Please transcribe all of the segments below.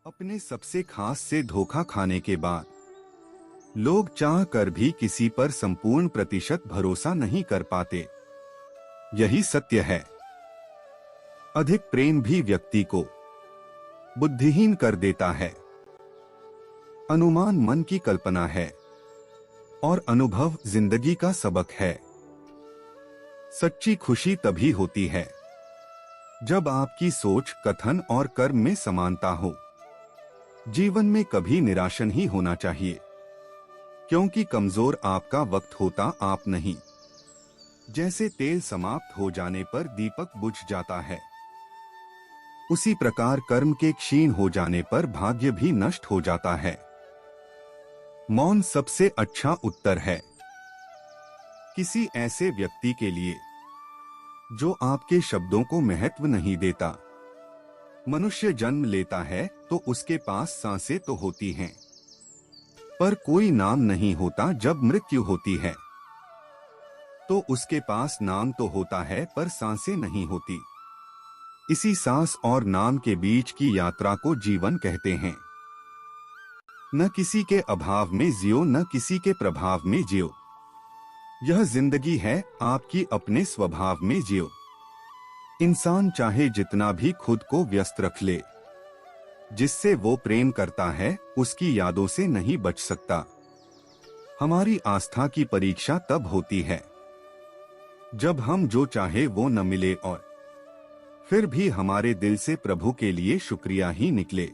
अपने सबसे खास से धोखा खाने के बाद लोग चाह कर भी किसी पर संपूर्ण प्रतिशत भरोसा नहीं कर पाते। यही सत्य है। अधिक प्रेम भी व्यक्ति को बुद्धिहीन कर देता है। अनुमान मन की कल्पना है और अनुभव जिंदगी का सबक है। सच्ची खुशी तभी होती है जब आपकी सोच, कथन और कर्म में समानता हो। जीवन में कभी निराश नहीं होना चाहिए, क्योंकि कमजोर आपका वक्त होता आप नहीं। जैसे तेल समाप्त हो जाने पर दीपक बुझ जाता है, उसी प्रकार कर्म के क्षीण हो जाने पर भाग्य भी नष्ट हो जाता है। मौन सबसे अच्छा उत्तर है किसी ऐसे व्यक्ति के लिए जो आपके शब्दों को महत्व नहीं देता। मनुष्य जन्म लेता है तो उसके पास सांसें तो होती हैं, पर कोई नाम नहीं होता। जब मृत्यु होती है तो उसके पास नाम तो होता है पर सांसें नहीं होती। इसी सांस और नाम के बीच की यात्रा को जीवन कहते हैं। न किसी के अभाव में जियो, न किसी के प्रभाव में जियो। यह जिंदगी है, आपकी अपने स्वभाव में जियो। इंसान चाहे जितना भी खुद को व्यस्त रख ले, जिससे वो प्रेम करता है उसकी यादों से नहीं बच सकता। हमारी आस्था की परीक्षा तब होती है जब हम जो चाहे वो न मिले और फिर भी हमारे दिल से प्रभु के लिए शुक्रिया ही निकले।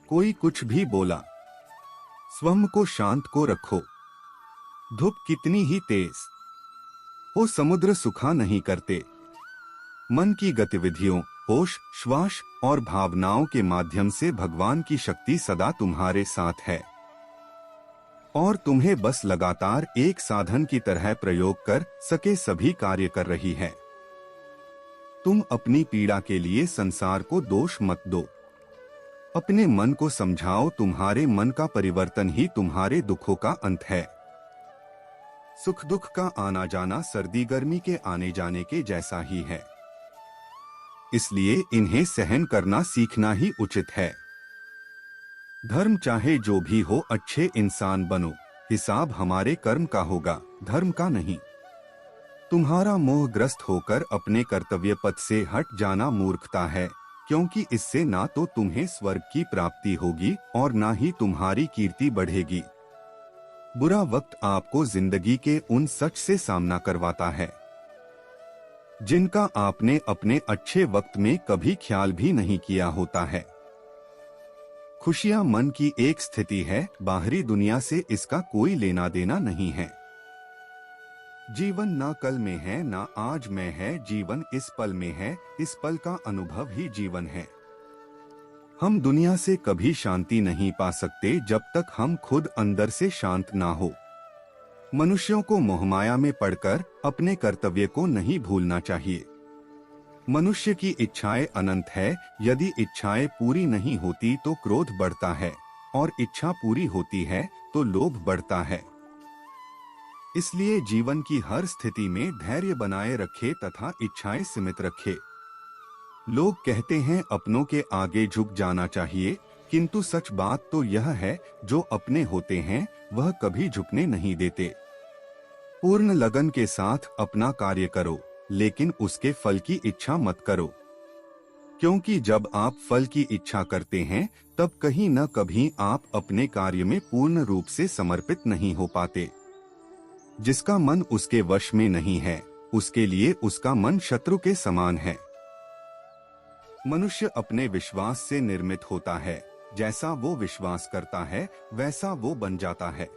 कोई कुछ भी बोला, स्वयं को शांत को रखो। धूप कितनी ही तेज हो, समुद्र सुखा नहीं करते। मन की गतिविधियों, होश, श्वास और भावनाओं के माध्यम से भगवान की शक्ति सदा तुम्हारे साथ है और तुम्हें बस लगातार एक साधन की तरह प्रयोग कर सके सभी कार्य कर रही है। तुम अपनी पीड़ा के लिए संसार को दोष मत दो। अपने मन को समझाओ, तुम्हारे मन का परिवर्तन ही तुम्हारे दुखों का अंत है। सुख दुख का आना जाना सर्दी गर्मी के आने जाने के जैसा ही है, इसलिए इन्हें सहन करना सीखना ही उचित है। धर्म चाहे जो भी हो, अच्छे इंसान बनो। हिसाब हमारे कर्म का होगा, धर्म का नहीं। तुम्हारा मोहग्रस्त होकर अपने कर्तव्य पथ से हट जाना मूर्खता है, क्योंकि इससे ना तो तुम्हें स्वर्ग की प्राप्ति होगी और ना ही तुम्हारी कीर्ति बढ़ेगी। बुरा वक्त आपको जिंदगी के उन सच से सामना करवाता है जिनका आपने अपने अच्छे वक्त में कभी ख्याल भी नहीं किया होता है। खुशियां मन की एक स्थिति है, बाहरी दुनिया से इसका कोई लेना देना नहीं है। जीवन ना कल में है ना आज में है, जीवन इस पल में है। इस पल का अनुभव ही जीवन है। हम दुनिया से कभी शांति नहीं पा सकते जब तक हम खुद अंदर से शांत ना हो। मनुष्यों को मोहमाया में पड़कर अपने कर्तव्य को नहीं भूलना चाहिए। मनुष्य की इच्छाएं अनंत है। यदि इच्छाएं पूरी नहीं होती तो क्रोध बढ़ता है और इच्छा पूरी होती है तो लोभ बढ़ता है। इसलिए जीवन की हर स्थिति में धैर्य बनाए रखे तथा इच्छाएं सीमित रखे। लोग कहते हैं अपनों के आगे झुक जाना चाहिए, किंतु सच बात तो यह है जो अपने होते हैं वह कभी झुकने नहीं देते। पूर्ण लगन के साथ अपना कार्य करो, लेकिन उसके फल की इच्छा मत करो, क्योंकि जब आप फल की इच्छा करते हैं तब कहीं न कभी आप अपने कार्य में पूर्ण रूप से समर्पित नहीं हो पाते। जिसका मन उसके वश में नहीं है, उसके लिए उसका मन शत्रु के समान है। मनुष्य अपने विश्वास से निर्मित होता है। जैसा वो विश्वास करता है वैसा वो बन जाता है।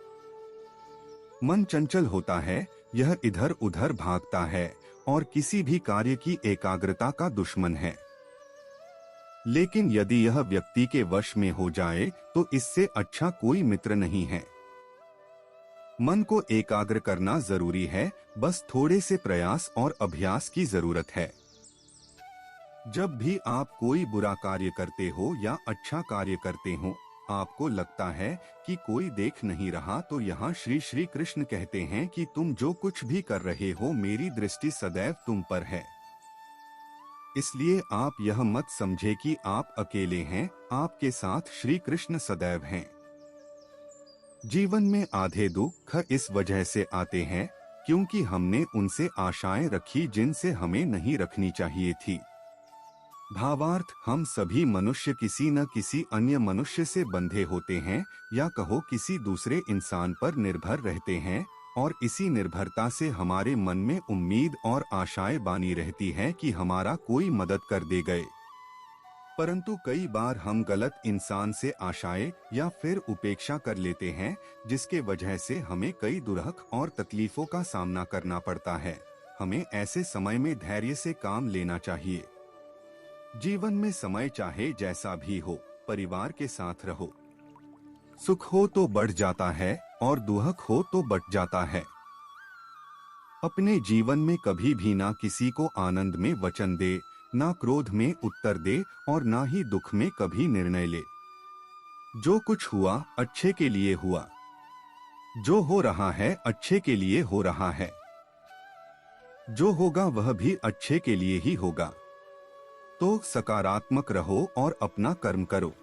मन चंचल होता है, यह इधर उधर भागता है और किसी भी कार्य की एकाग्रता का दुश्मन है। लेकिन यदि यह व्यक्ति के वश में हो जाए तो इससे अच्छा कोई मित्र नहीं है। मन को एकाग्र करना जरूरी है, बस थोड़े से प्रयास और अभ्यास की जरूरत है। जब भी आप कोई बुरा कार्य करते हो या अच्छा कार्य करते हो, आपको लगता है कि कोई देख नहीं रहा, तो यहाँ श्री श्री कृष्ण कहते हैं कि तुम जो कुछ भी कर रहे हो मेरी दृष्टि सदैव तुम पर है। इसलिए आप यह मत समझे कि आप अकेले हैं, आपके साथ श्री कृष्ण सदैव हैं। जीवन में आधे दुख इस वजह से आते हैं क्योंकि हमने उनसे आशाएं रखी जिनसे हमें नहीं रखनी चाहिए थी। भावार्थ, हम सभी मनुष्य किसी न किसी अन्य मनुष्य से बंधे होते हैं, या कहो किसी दूसरे इंसान पर निर्भर रहते हैं, और इसी निर्भरता से हमारे मन में उम्मीद और आशाएं बानी रहती हैं कि हमारा कोई मदद कर दे गए। परंतु कई बार हम गलत इंसान से आशाएं या फिर उपेक्षा कर लेते हैं, जिसके वजह से हमें कई दुर्हक और तकलीफों का सामना करना पड़ता है। हमें ऐसे समय में धैर्य से काम लेना चाहिए। जीवन में समय चाहे जैसा भी हो, परिवार के साथ रहो। सुख हो तो बढ़ जाता है और दुख हो तो बट जाता है। अपने जीवन में कभी भी ना किसी को आनंद में वचन दे, ना क्रोध में उत्तर दे, और ना ही दुख में कभी निर्णय ले। जो कुछ हुआ अच्छे के लिए हुआ, जो हो रहा है अच्छे के लिए हो रहा है, जो होगा वह भी अच्छे के लिए ही होगा। तो सकारात्मक रहो और अपना कर्म करो।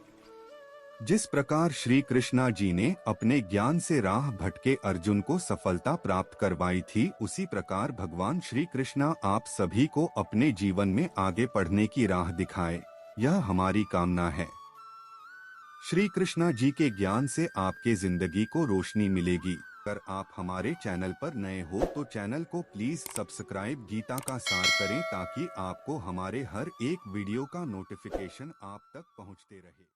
जिस प्रकार श्री कृष्णा जी ने अपने ज्ञान से राह भटके अर्जुन को सफलता प्राप्त करवाई थी, उसी प्रकार भगवान श्री कृष्णा आप सभी को अपने जीवन में आगे बढ़ने की राह दिखाए, यह हमारी कामना है। श्री कृष्णा जी के ज्ञान से आपके जिंदगी को रोशनी मिलेगी। अगर आप हमारे चैनल पर नए हो तो चैनल को प्लीज सब्सक्राइब गीता का सार करें, ताकि आपको हमारे हर एक वीडियो का नोटिफिकेशन आप तक पहुंचते रहे।